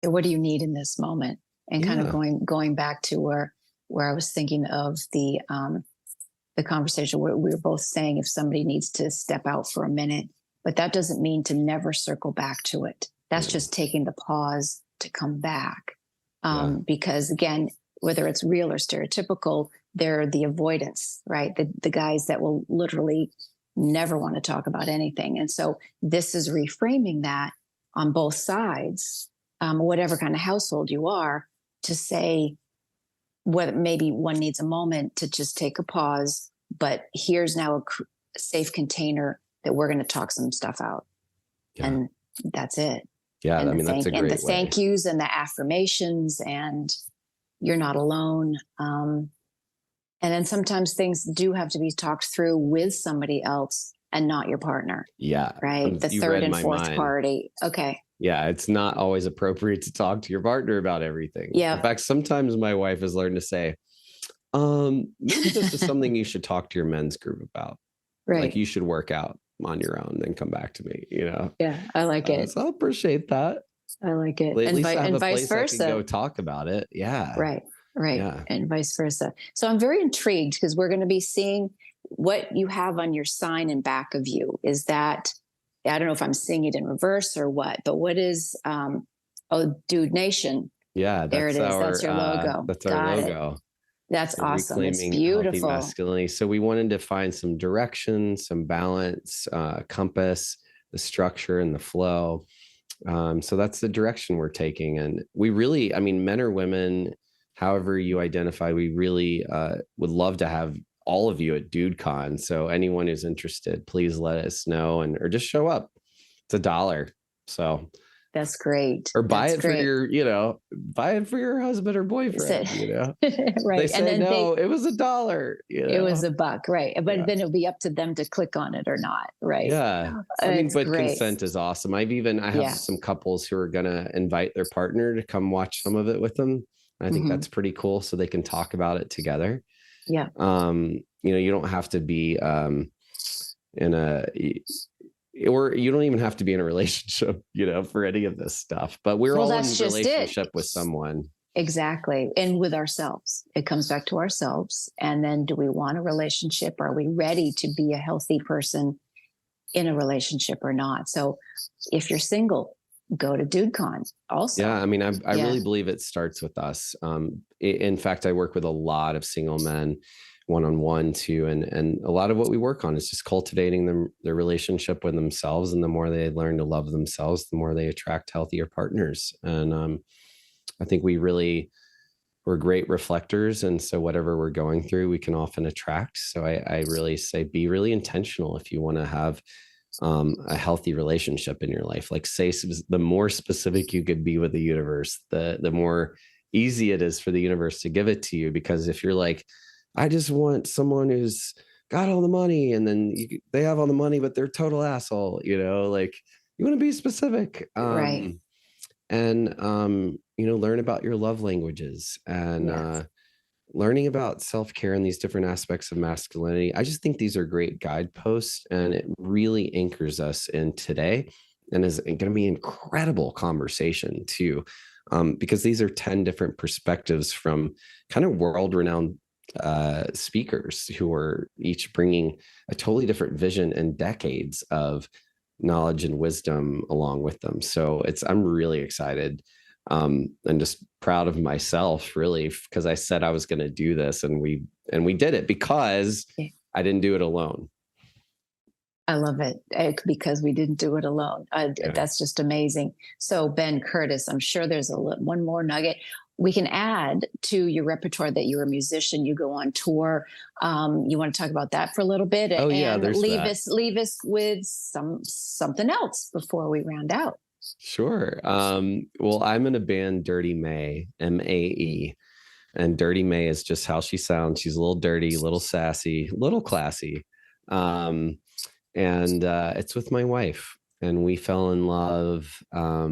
What do you need in this moment? And kind of going back to where I was thinking of the conversation where we were both saying if somebody needs to step out for a minute, but that doesn't mean to never circle back to it. That's just taking the pause to come back. Yeah. Because again, whether it's real or stereotypical, they're the avoidance, right? The guys that will literally never want to talk about anything. And so this is reframing that on both sides, whatever kind of household you are, to say what maybe one needs a moment to just take a pause, but here's now a safe container that we're going to talk some stuff out. Yeah. And that's it. Yeah. And I mean, that's a great and the thank yous and the affirmations, and you're not alone. And then sometimes things do have to be talked through with somebody else and not your partner. Yeah. Right. The third and fourth party. Okay. Yeah. It's not always appropriate to talk to your partner about everything. Yeah. In fact, sometimes my wife has learned to say, maybe this is something you should talk to your men's group about. Right. Like you should work out on your own and come back to me, Yeah. I like it. So I appreciate that. I like it. At least I have a vice place versa. I can go talk about it. Yeah. Right. Yeah. And vice versa. So I'm very intrigued because we're going to be seeing what you have on your sign in back of you. Is that, I don't know if I'm seeing it in reverse or what, but what is, Dude Nation. Yeah. There it is. That's your logo. That's our logo. That's awesome. It's Reclaiming beautiful. Healthy masculinity. So we wanted to find some direction, some balance, compass, the structure and the flow. So that's the direction we're taking. And we really, I mean, men or women, however you identify, we really would love to have all of you at DudeCon. So anyone who's interested, please let us know or just show up. It's $1. So that's great. Or buy it for buy it for your husband or boyfriend, right. They say, no, it was $1. It was $1, right. But then it'll be up to them to click on it or not, right? Yeah. I mean, but great. Consent is awesome. I have some couples who are going to invite their partner to come watch some of it with them. I think that's pretty cool. So they can talk about it together. Yeah. You don't have to be or you don't even have to be in a relationship, for any of this stuff, but we're all in a relationship with someone. Exactly. And with ourselves, it comes back to ourselves. And then do we want a relationship? Are we ready to be a healthy person in a relationship or not? So if you're single, go to DudeCon also. Yeah. I mean, I really believe it starts with us. In fact, I work with a lot of single men one-on-one too. And a lot of what we work on is just cultivating their relationship with themselves. And the more they learn to love themselves, the more they attract healthier partners. And I think we're great reflectors. And so whatever we're going through, we can often attract. So I really say, be really intentional if you want to have a healthy relationship in your life. Like the more specific you could be with the universe, the more easy it is for the universe to give it to you. Because if you're like, I just want someone who's got all the money, and then they have all the money, but they're a total asshole, like you want to be specific. Right. And, learn about your love languages and learning about self-care and these different aspects of masculinity. I just think these are great guideposts, and it really anchors us in today and is going to be incredible conversation too. Because these are 10 different perspectives from kind of world-renowned speakers who are each bringing a totally different vision and decades of knowledge and wisdom along with them. So I'm really excited and just proud of myself, really, because I said I was going to do this, and we did it because I didn't do it alone. I love it because we didn't do it alone. That's just amazing. So Ben Curtis, I'm sure there's one more nugget we can add to your repertoire, that you're a musician, you go on tour. You want to talk about that for a little bit? Oh, yeah, there's leave us with something else before we round out. Sure. Well, I'm in a band, Dirty May, MAE. And Dirty May is just how she sounds. She's a little dirty, a little sassy, a little classy. And it's with my wife. And we fell in love at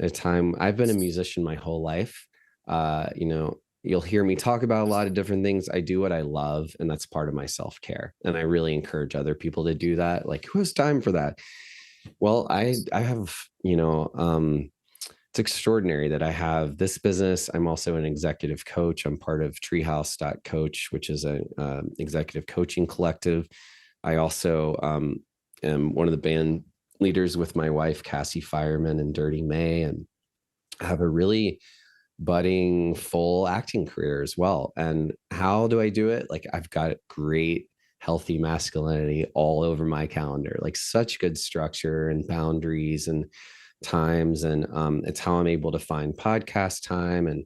a time. I've been a musician my whole life. You'll hear me talk about a lot of different things. I do what I love, and that's part of my self-care. And I really encourage other people to do that. Like, who has time for that? Well, I have, it's extraordinary that I have this business. I'm also an executive coach. I'm part of treehouse.coach, which is an executive coaching collective. I also am one of the band leaders with my wife, Cassie Fireman and Dirty May, and I have a really budding full acting career as well. And how do I do it? Like, I've got great healthy masculinity all over my calendar, like such good structure and boundaries and times. And it's how I'm able to find podcast time. And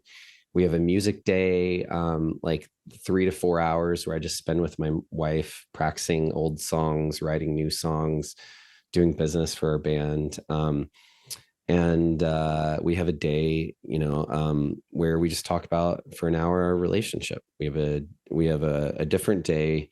we have a music day, like 3 to 4 hours where I just spend with my wife practicing old songs, writing new songs, doing business for our band. And we have a day, where we just talk about for an hour our relationship. We have a different day,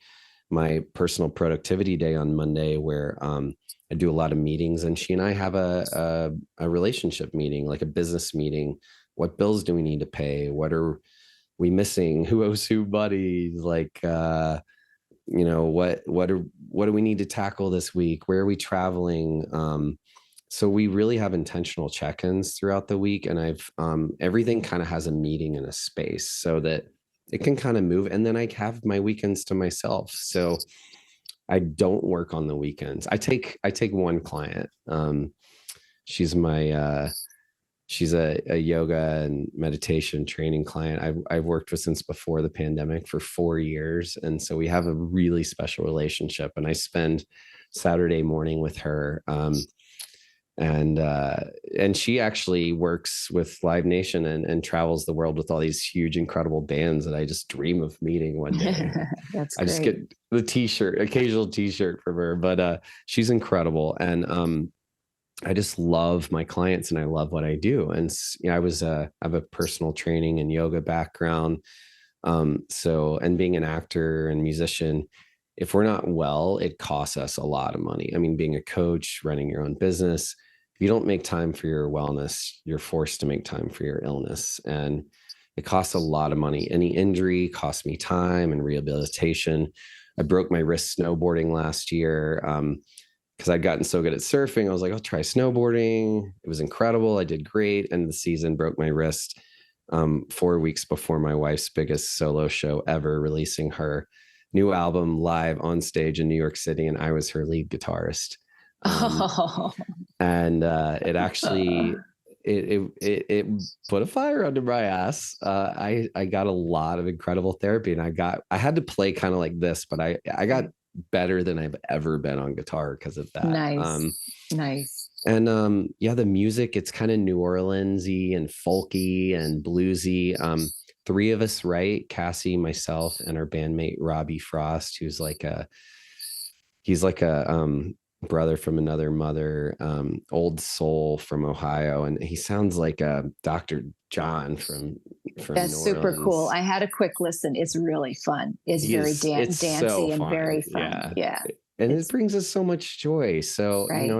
my personal productivity day on Monday, where I do a lot of meetings, and she and I have a relationship meeting, like a business meeting. What bills do we need to pay? What are we missing? Who owes who buddies? Like, what do we need to tackle this week? Where are we traveling? So we really have intentional check-ins throughout the week, and I've everything kind of has a meeting in a space so that it can kind of move. And then I have my weekends to myself. So I don't work on the weekends. I take one client. She's my she's a yoga and meditation training client I've worked with since before the pandemic for 4 years. And so we have a really special relationship, and I spend Saturday morning with her. And she actually works with Live Nation and travels the world with all these huge, incredible bands that I just dream of meeting one day. That's I just great. get the occasional t-shirt from her, but she's incredible. And I just love my clients and I love what I do. And I have a personal training and yoga background. And being an actor and musician, if we're not well, it costs us a lot of money. I mean, being a coach, running your own business, if you don't make time for your wellness, you're forced to make time for your illness. And it costs a lot of money. Any injury costs me time and rehabilitation. I broke my wrist snowboarding last year because I'd gotten so good at surfing. I was like, I'll try snowboarding. It was incredible. I did great. End of the season, broke my wrist 4 weeks before my wife's biggest solo show ever, releasing her new album live on stage in New York City. And I was her lead guitarist. And it actually it put a fire under my ass. I got a lot of incredible therapy, and I had to play kind of like this, but I got better than I've ever been on guitar because of that. Nice. And yeah, the music, it's kind of New Orleans-y and folky and bluesy. Three of us write: Cassie, myself, and our bandmate Robbie Frost, he's like a brother from another mother, old soul from Ohio, and he sounds like a Dr. John from That's New super Orleans. cool. I had a quick listen. It's really fun. It's dancey so and very fun. Yeah. And it brings us so much joy. So, right.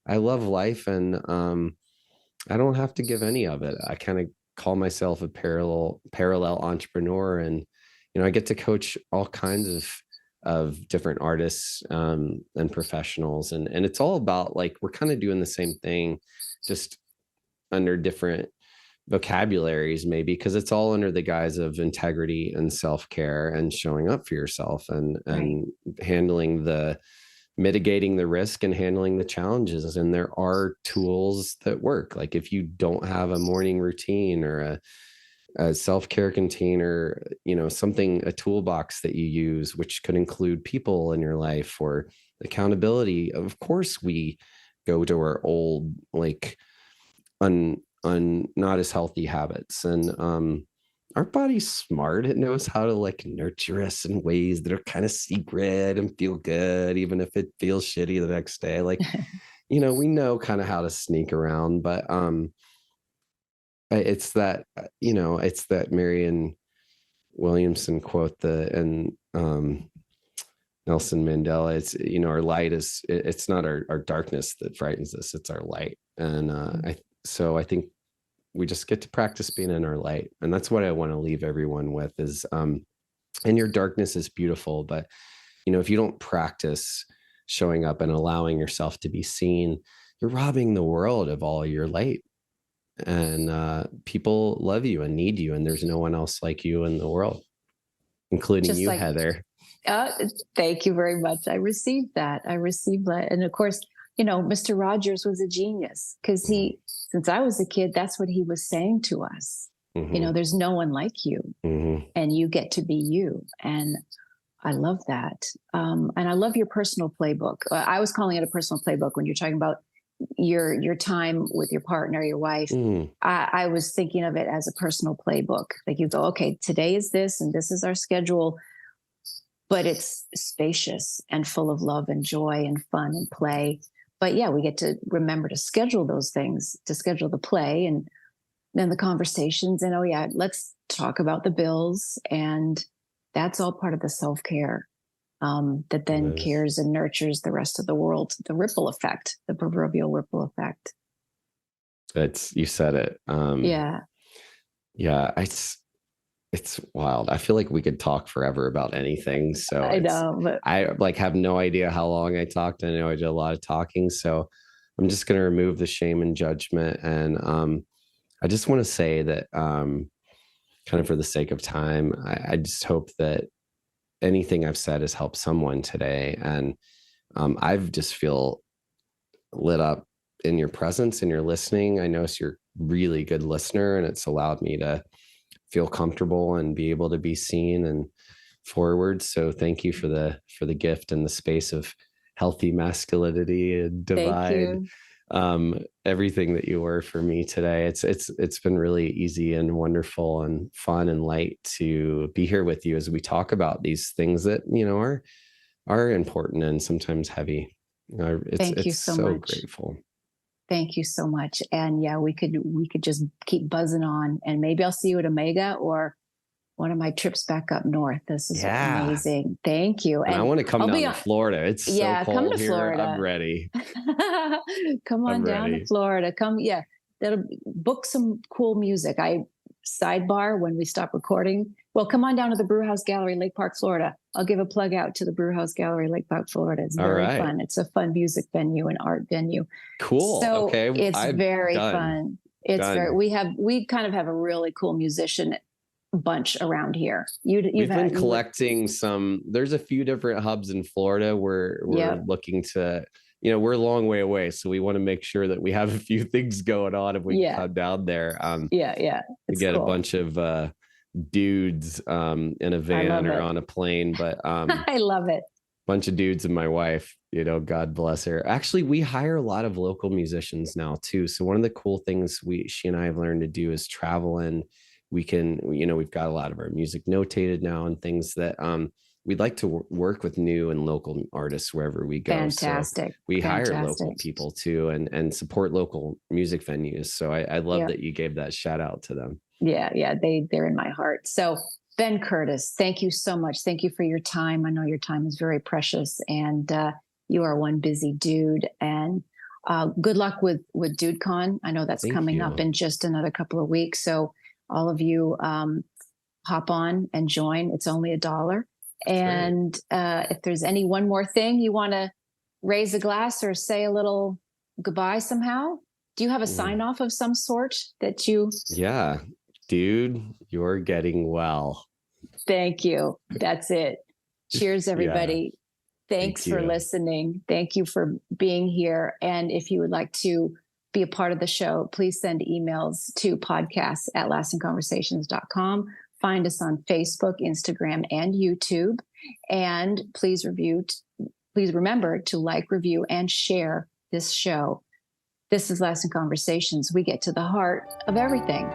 I love life, and I don't have to give any of it. I kind of call myself a parallel entrepreneur, and I get to coach all kinds of different artists and professionals, and it's all about, like, we're kind of doing the same thing, just under different vocabularies, maybe, because it's all under the guise of integrity and self-care and showing up for yourself and handling mitigating the risk and handling the challenges. And there are tools that work. Like, if you don't have a morning routine or a self-care container, a toolbox that you use, which could include people in your life or accountability. Of course, we go to our old, like, not as healthy habits. And our body's smart. It knows how to, like, nurture us in ways that are kind of secret and feel good, even if it feels shitty the next day. Like, we know kind of how to sneak around, but it's that Marianne Williamson quote, and Nelson Mandela, it's, our light it's not our darkness that frightens us, it's our light. And I think we just get to practice being in our light. And that's what I want to leave everyone with is, and your darkness is beautiful, but if you don't practice showing up and allowing yourself to be seen, you're robbing the world of all your light. And people love you and need you, and there's no one else like you in the world, including just you, Heather. Thank you very much. I received that. And of course, Mr. Rogers was a genius because since I was a kid, that's what he was saying to us. There's no one like you, and you get to be you. And I love that. And I love your personal playbook. I was calling it a personal playbook when you're talking about your time with your partner, your wife. I was thinking of it as a personal playbook. Like you go, okay, today is this, and this is our schedule, but it's spacious and full of love and joy and fun and play. But yeah, we get to remember to schedule those things, to schedule the play and then the conversations. And let's talk about the bills. And that's all part of the self-care that then cares and nurtures the rest of the world, the ripple effect, the proverbial ripple effect. You said it. Yeah. It's wild. I feel like we could talk forever about anything. So I know, but I have no idea how long I talked. I know I did a lot of talking. So I'm just going to remove the shame and judgment. And I just want to say that kind of for the sake of time, I just hope that anything I've said has helped someone today. And I've just feel lit up in your presence and your listening. I know you're a really good listener, and it's allowed me to feel comfortable and be able to be seen and forward. So thank you for the gift and the space of healthy masculinity and divide everything that you were for me today. It's been really easy and wonderful and fun and light to be here with you as we talk about these things that are important and sometimes heavy. Thank you so much. Grateful. Thank you so much. And yeah, we could just keep buzzing on, and maybe I'll see you at Omega or one of my trips back up north. This is amazing. Thank you. And I want to come down to Florida. It's so cold come to here. Florida. I'm ready. Come on down to Florida. Come. Yeah. That'll book some cool music. Sidebar when we stop recording. Well, come on down to the Brewhouse Gallery, Lake Park, Florida. I'll give a plug out to the Brewhouse Gallery, Lake Park, Florida. It's very fun. It's a fun music venue and art venue. Cool. So okay. It's very fun. We kind of have a really cool musician bunch around here. We've been collecting there's a few different hubs in Florida where we're looking to, we're a long way away. So we want to make sure that we have a few things going on if we can come down there. We get a bunch of dudes in a van or on a plane, but I love it. Bunch of dudes and my wife, God bless her. Actually, we hire a lot of local musicians now too. So one of the cool things she and I have learned to do is travel, and we can, we've got a lot of our music notated now and things that we'd like to work with new and local artists wherever we go. Fantastic. So we hire local people too and support local music venues. So I love that you gave that shout out to them. Yeah. They're in my heart. So Ben Curtis, thank you so much. Thank you for your time. I know your time is very precious, and you are one busy dude. And good luck with DudeCon. I know that's coming up in just another couple of weeks. So all of you hop on and join. It's only $1. And if there's one more thing you want to raise a glass or say a little goodbye somehow, do you have a sign off of some sort that you? Yeah, dude, you're getting well. Thank you. That's it. Cheers, everybody. Thanks for listening. Thank you for being here. And if you would like to be a part of the show, please send emails to podcasts@lastingconversations.com. Find us on Facebook, Instagram, and YouTube. And please remember to like, review, and share this show. This is Lasting Conversations. We get to the heart of everything.